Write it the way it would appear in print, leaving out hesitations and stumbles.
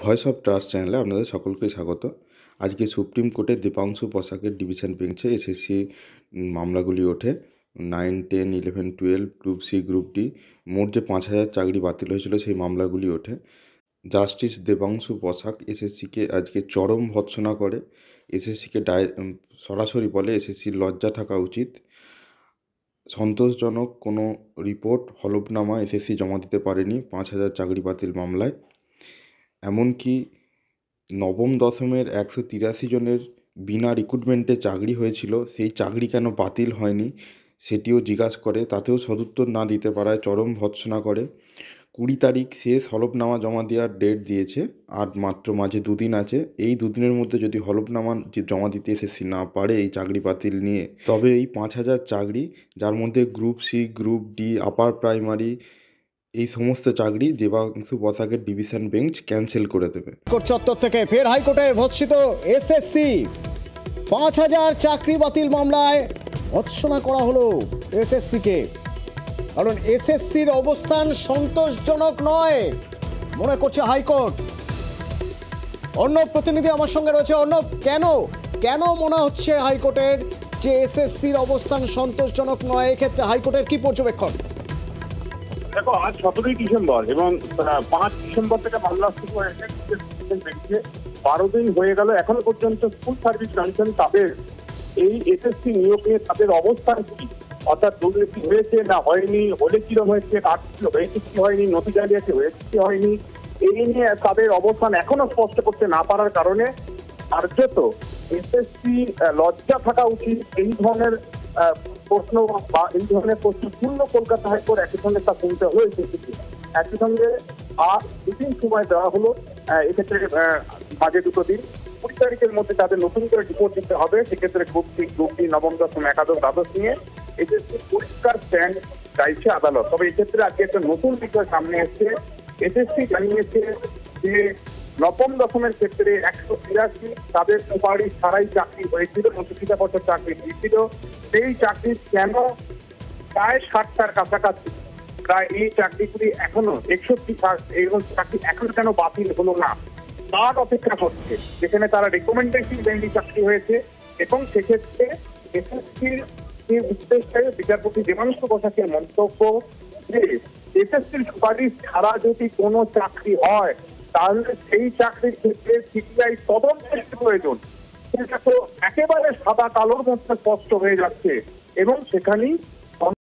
Voice of trust চ্যানেলে আপনাদের সকলকে স্বাগত। আজকে সুপ্রিম কোর্টে দীপাংশু বসাকের ডিভিশন বেঞ্চে এসএসসি মামলাগুলি ওঠে। 9, 10, 11, 12, গ্রুপ সি, গ্রুপ ডি মোট যে 5,000 চাকরি বাতিল হয়েছিল সেই মামলাগুলি ওঠে। জাস্টিস দেবাংশু বসাক এসএসসিকে আজকে চরম ভর্ৎসনা করে। এসএসসিকে সরাসরি বলে এসএসসির লজ্জা থাকা উচিত। সন্তোষজনক কোনো রিপোর্ট হলফনামা এসএসসি জমা দিতে পারেনি 5,000 চাকরি বাতিল মামলায়। এমনকি নবম দশমের 183 জনের বিনা রিক্রুটমেন্টে চাকরি হয়েছিল, সেই চাকরি কেন বাতিল হয়নি সেটিও জিজ্ঞাসা করে, তাতেও সদুত্তর না দিতে পারায় চরম ভর্ৎসনা করে। 20 তারিখ শেষ হলফনামা জমা দেওয়ার ডেট দিয়েছে, আর মাত্র মাঝে দুদিন আছে। এই দুদিনের মধ্যে যদি হলফনামা জমা দিতে এসএসসি না পারে এই চাকরি বাতিল নিয়ে, তবে এই 5,000 চাকরি, যার মধ্যে group C, group D, upper primary, এই সমস্ত চাকরি দেবাংশু বসাকের ডিভিশন বেঞ্চ ক্যান্সেল করে দেবে। কোর্ট চত্বর থেকে ফের হাইকোর্টে ভর্ৎসিত এসএসসি। 5,000 চাকরি বাতিল মামলায় ভর্ৎসনা করা হলো এসএসসিকে, কারণ এসএসসির অবস্থান সন্তোষজনক নয় মনে করছে হাইকোর্ট। অর্ণব প্রতিনিধি আমার সঙ্গে রয়েছে। অর্ণব, কেন মনে হচ্ছে হাইকোর্টের যে এসএসসির অবস্থান সন্তোষজনক নয়? এক্ষেত্রে হাইকোর্টের কি পর্যবেক্ষণ? দেখো, আজ 17ই ডিসেম্বর এবং 5 ডিসেম্বর থেকে মামলা শুরু হয়েছে। 12 দিন হয়ে গেল, এখনো পর্যন্ত স্কুল সার্ভিস কমিশন তাদের এই এসএসসি নিয়োগ নিয়ে তাদের অবস্থান কি, অর্থাৎ দুর্নীতি হয়েছে না হয়নি, হলে কিরম হয়েছে, হয়েছে কি হয়নি, নথি জারি আছে হয়েছে কি হয়নি, এই নিয়ে তাদের অবস্থান এখনো স্পষ্ট করতে না পারার কারণে কার্যত এসএসসি লজ্জা থাকা উচিত এই ধরনের প্রশ্ন বা এই ধরনের প্রশ্ন শূন্য কলকাতা হাইকোর্ট একই সঙ্গে তা শুনতে হয়েছে। একই সঙ্গে আর দুদিন সময় দেওয়া হলো, এক্ষেত্রে মাঝে দুটো দিন, 20 তারিখের মধ্যে তাদের নতুন করে রিপোর্ট দিতে হবে। সেক্ষেত্রে গ্রুপ সি, গ্রুপ ডি, নবম দশম, একাদশ, দ্বাদশ নিয়ে এসএসসি পরিষ্কার স্ট্যান্ড চাইছে আদালত। তবে এক্ষেত্রে আজকে একটা নতুন বিষয় সামনে এসছে। এসএসসি জানিয়েছে যে নবম দশমের ক্ষেত্রে 183 তাদের সুপারিশ ছাড়াই চাকরি হয়েছিল, নথিপত্র চাকরি দিয়েছিল। সেই চাকরি কেন প্রায় 60টার কাছাকাছি, প্রায় এই চাকরিগুলি এখনো 61 এরকম চাকরি এখন কেন বাতিল হলো না তার অপেক্ষা করছে, যেখানে তারা রেকমেন্ডেশন বেঞ্চে চাকরি হয়েছে। এবং সেক্ষেত্রে এসএসসির উদ্দেশ্যে বিচারপতি দেবাংশু বসাকের মন্তব্য যে এসএসসির সুপারিশ ছাড়া যদি কোনো চাকরি হয় তাহলে সেই চাকরির ক্ষেত্রে সিবিআই তদন্তের প্রয়োজন। সেটা তো একেবারে সাদা কালোর মধ্যে স্পষ্ট হয়ে যাচ্ছে এবং সেখানেই